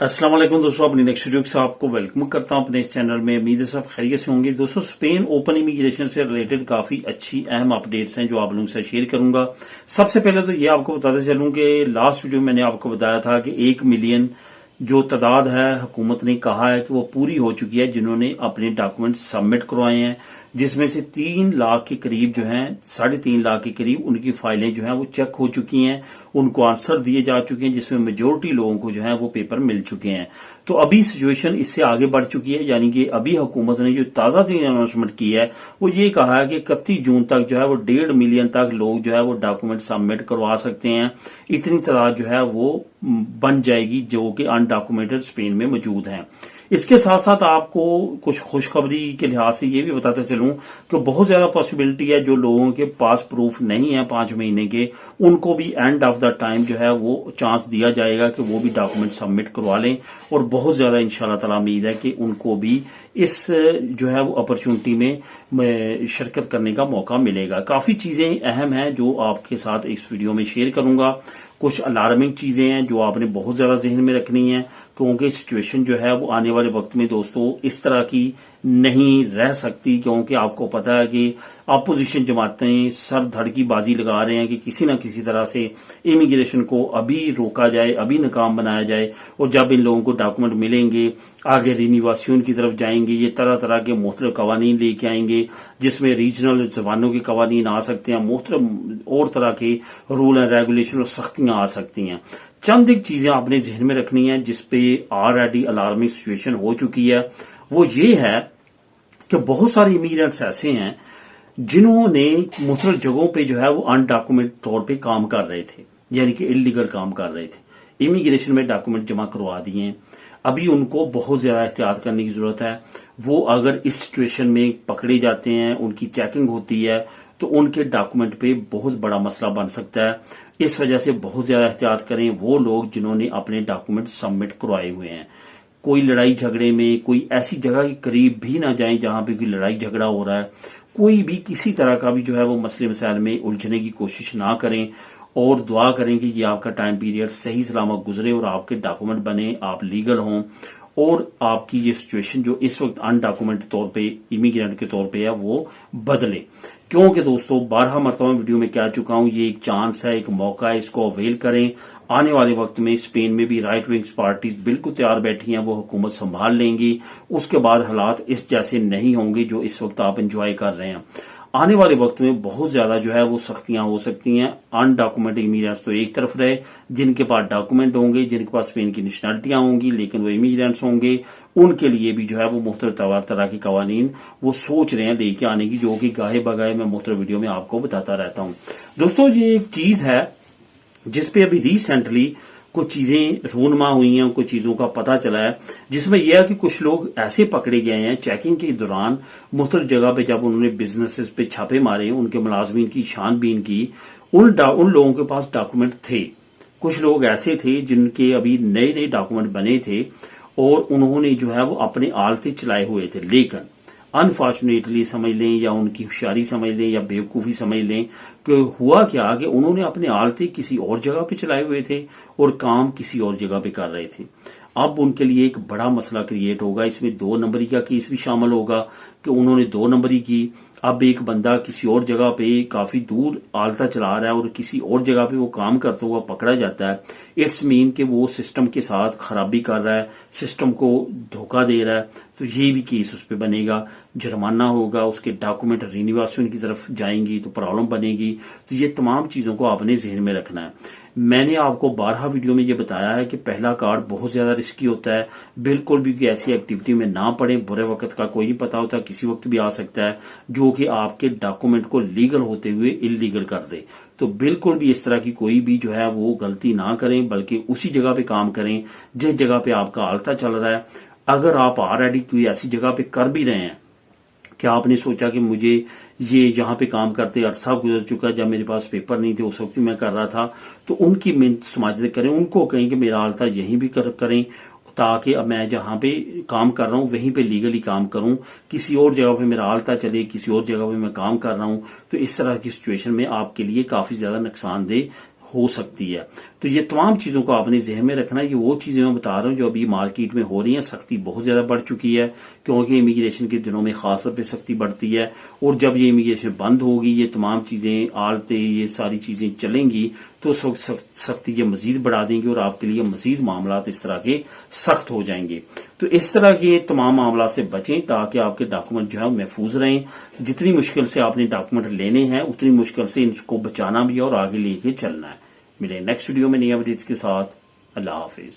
अस्सलाम वालेकुम दोस्तों, अपनी नेक्स्ट वीडियो के साथ आपको वेलकम करता हूं अपने इस चैनल में। उम्मीद है सब खैरियत से होंगे। दोस्तों, स्पेन ओपन इमिग्रेशन से रिलेटेड काफी अच्छी अहम अपडेट्स हैं जो आप लोगों से शेयर करूंगा। सबसे पहले तो ये आपको बताते चलूं कि लास्ट वीडियो में मैंने आपको बताया था कि 1 मिलियन जो तादाद है हुकूमत ने कहा है कि वो पूरी हो चुकी है जिन्होंने अपने डॉक्यूमेंट सबमिट करवाए हैं, जिसमें से 3 लाख के करीब जो हैं 3.5 लाख के करीब उनकी फाइलें जो हैं वो चेक हो चुकी हैं, उनको आंसर दिए जा चुके हैं, जिसमें मेजोरिटी लोगों को जो है वो पेपर मिल चुके हैं। तो अभी सिचुएशन इससे आगे बढ़ चुकी है, यानी कि अभी हुकूमत ने जो ताजा तरीन अनाउंसमेंट की है वो ये कहा है कि 31 जून तक जो है वो 1.5 मिलियन तक लोग जो है वो डॉक्यूमेंट सबमिट करवा सकते हैं। इतनी तादाद जो है वो बन जाएगी जो कि अनडॉक्यूमेंटेड स्पेन में मौजूद हैं। इसके साथ साथ आपको कुछ खुशखबरी के लिहाज से ये भी बताते चलूं कि बहुत ज्यादा पॉसिबिलिटी है जो लोगों के पास प्रूफ नहीं है 5 महीने के, उनको भी एंड ऑफ द टाइम जो है वो चांस दिया जाएगा कि वो भी डॉक्यूमेंट सबमिट करवा लें, और बहुत ज्यादा इंशाल्लाह ताला उम्मीद है कि उनको भी इस जो है वो अपॉर्चुनिटी में शिरकत करने का मौका मिलेगा। काफी चीजें अहम हैं जो आपके साथ इस वीडियो में शेयर करूंगा। कुछ अलार्मिंग चीजें हैं जो आपने बहुत ज्यादा जहन में रखनी है, क्योंकि सिचुएशन जो है वो आने वाले वक्त में दोस्तों इस तरह की नहीं रह सकती, क्योंकि आपको पता है कि अपोजिशन जमातें सर धड़ की बाजी लगा रहे हैं कि किसी न किसी तरह से इमिग्रेशन को अभी रोका जाए, अभी नाकाम बनाया जाए, और जब इन लोगों को डॉक्यूमेंट मिलेंगे आगे रिन्यूएशन की तरफ जाएंगे, ये तरह तरह के मुख्तलिफ कवानीन लेके आएंगे जिसमें रीजनल जबानों के कवानीन आ सकते हैं, मुख्तलिफ और तरह के रूल एंड रेगुलेशन और सख्तियां आ सकती हैं। चंद एक चीजें आपने जहन में रखनी है जिसपे ऑलरेडी अलार्मिंग सिचुएशन हो चुकी है। वो ये है कि बहुत सारे इमिग्रेंट्स ऐसे हैं जिन्होंने मुख्तलिफ जगहों पे जो है वो अनडॉक्यूमेंट तौर पे काम कर रहे थे, यानी कि इलीगल काम कर रहे थे, इमिग्रेशन में डॉक्यूमेंट जमा करवा दिए हैं। अभी उनको बहुत ज्यादा एहतियात करने की जरूरत है। वो अगर इस सिचुएशन में पकड़े जाते हैं, उनकी चेकिंग होती है, तो उनके डॉक्यूमेंट पे बहुत बड़ा मसला बन सकता है। इस वजह से बहुत ज्यादा एहतियात करें वो लोग जिन्होंने अपने डॉक्यूमेंट सबमिट करवाए हुए हैं। कोई लड़ाई झगड़े में, कोई ऐसी जगह के करीब भी ना जाएं जहां पे कोई लड़ाई झगड़ा हो रहा है। कोई भी किसी तरह का भी जो है वो मसले मसाइल में उलझने की कोशिश ना करें, और दुआ करें कि ये आपका टाइम पीरियड सही सलामत गुजरे और आपके डॉक्यूमेंट बने, आप लीगल हों, और आपकी ये सिचुएशन जो इस वक्त अनडॉक्यूमेंट तौर पे इमिग्रेंट के तौर पे है वो बदले। क्योंकि दोस्तों 12 मरतबा वीडियो में कह चुका हूं, ये एक चांस है, एक मौका है, इसको अवेल करें। आने वाले वक्त में स्पेन में भी राइट विंग्स पार्टीज बिल्कुल तैयार बैठी हैं, वो हुकूमत संभाल लेंगी। उसके बाद हालात इस जैसे नहीं होंगे जो इस वक्त आप एंजॉय कर रहे हैं। आने वाले वक्त में बहुत ज्यादा जो है वो सख्तियां हो सकती हैं। अनडॉक्यूमेंटेड इमिग्रेंट्स तो एक तरफ रहे, जिनके पास डॉक्यूमेंट होंगे, जिनके पास स्पेन की नेशनलिटियां होंगी लेकिन वो इमिग्रेंट्स होंगे, उनके लिए भी जो है वो मुख्तलिफ तरह की कवानीन वो सोच रहे हैं लेके आने की, जो कि गाहे बगाहे मैं मुख्तलिफ वीडियो में आपको बताता रहता हूं। दोस्तों, ये एक चीज है जिसपे अभी रिसेंटली कुछ चीजें रूनमा हुई हैं, कुछ चीजों का पता चला है, जिसमें यह है कि कुछ लोग ऐसे पकड़े गए हैं चेकिंग के दौरान मुख्तलिफ जगह पे, जब उन्होंने बिजनेसेस पे छापे मारे, उनके मुलाजमीन की छानबीन की, उन लोगों के पास डॉक्यूमेंट थे। कुछ लोग ऐसे थे जिनके अभी नए नए डॉक्यूमेंट बने थे और उन्होंने जो है वो अपने आलते चलाए हुए थे, लेकिन अनफॉर्चुनेटली समझ लें या उनकी होशियारी समझ लें या बेवकूफी समझ लें कि हुआ क्या कि उन्होंने अपने आलते किसी और जगह पे चलाए हुए थे और काम किसी और जगह पे कर रहे थे। अब उनके लिए एक बड़ा मसला क्रिएट होगा। इसमें 2 नंबरी का केस भी शामिल होगा कि उन्होंने 2 नंबरी की। अब एक बंदा किसी और जगह पे काफी दूर आलता चला रहा है और किसी और जगह पे वो काम करता हुआ पकड़ा जाता है, इट्स मीन कि वो सिस्टम के साथ खराबी कर रहा है, सिस्टम को धोखा दे रहा है। तो ये भी केस उस पर बनेगा, जुर्माना होगा, उसके डॉक्यूमेंट रिन्यूएशन की तरफ जाएंगी तो प्रॉब्लम बनेगी। तो ये तमाम चीजों को आपने जहन में रखना है। मैंने आपको 12 वीडियो में ये बताया है कि पहला कार्ड बहुत ज्यादा रिस्की होता है, बिल्कुल भी ऐसी एक्टिविटी में ना पड़े। बुरे वक्त का कोई नहीं पता होता, किसी वक्त भी आ सकता है जो कि आपके डॉक्यूमेंट को लीगल होते हुए इलीगल कर दे। तो बिल्कुल भी इस तरह की कोई भी जो है वो गलती ना करें, बल्कि उसी जगह पे काम करें जिस जगह पे आपका आलता चल रहा है। अगर आप ऑलरेडी कोई ऐसी जगह पे कर भी रहे हैं कि आपने सोचा कि मुझे ये यहाँ पे काम करते अरसा गुजर चुका, जब मेरे पास पेपर नहीं थे उस वक्त मैं कर रहा था, तो उनकी मिन्नत समाजत करें, उनको कहें कि मेरा आलता यहीं भी करें, ताकि अब मैं जहां पे काम कर रहा हूं वहीं पे लीगली काम करूं, किसी और जगह पे मेरा आलता चले, किसी और जगह पे मैं काम कर रहा हूं, तो इस तरह की सिचुएशन में आपके लिए काफी ज्यादा नुकसानदेह हो सकती है। तो ये तमाम चीज़ों को आपने जहन में रखना है। ये वो चीज़ें मैं बता रहा हूँ जो अभी मार्केट में हो रही हैं। सख्ती बहुत ज़्यादा बढ़ चुकी है, क्योंकि इमिग्रेशन के दिनों में ख़ास तौर पे सख्ती बढ़ती है। और जब ये इमिग्रेशन बंद होगी, ये तमाम चीज़ें आलते, ये सारी चीज़ें चलेंगी, तो सख्ती ये मजीद बढ़ा देंगे और आपके लिए मजीद मामला इस तरह के सख्त हो जाएंगे। तो इस तरह के तमाम मामला से बचें ताकि आपके डॉक्यूमेंट जो है महफूज रहें। जितनी मुश्किल से आपने डॉक्यूमेंट लेने हैं, उतनी मुश्किल से इनको बचाना भी है और आगे लेके चलना है। मिले नेक्स्ट वीडियो में नई अपडेट्स के साथ। अल्लाह हाफिज।